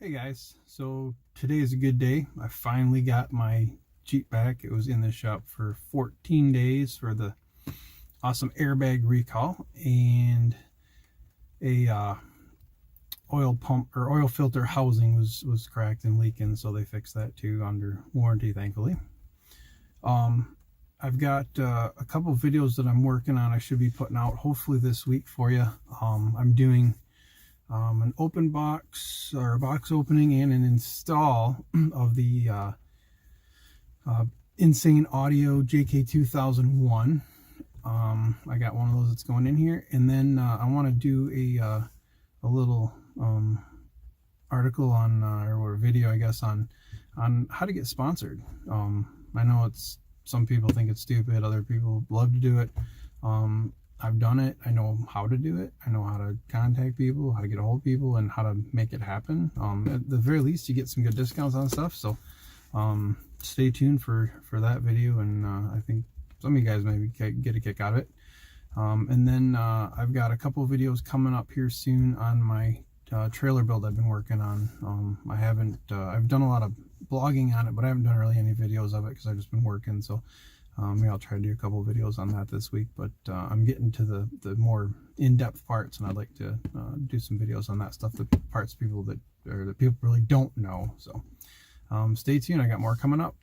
Hey guys, so today is a good day. I finally got my Jeep back. It was in the shop for 14 days for the awesome airbag recall, and a oil pump or oil filter housing was cracked and leaking, so they fixed that too under warranty, thankfully. I've got a couple videos that I'm working on. I should be putting out hopefully this week for you. I'm doing an open box or a box opening and an install of the Insane Audio JK2001. I got one of those that's going in here, and then I want to do a little article on or video, I guess, on how to get sponsored. I know some people think it's stupid, other people love to do it. I've done it. I know how to do it. I know how to contact people, how to get a hold of people, and how to make it happen. At the very least, you get some good discounts on stuff. So stay tuned for that video, and I think some of you guys maybe get a kick out of it. And then I've got a couple of videos coming up here soon on my trailer build I've been working on. I've done a lot of blogging on it, but I haven't done really any videos of it because I've just been working. So maybe I'll try to do a couple of videos on that this week, but I'm getting to the more in-depth parts, and I'd like to do some videos on that stuff, the parts that people really don't know. So stay tuned. I got more coming up.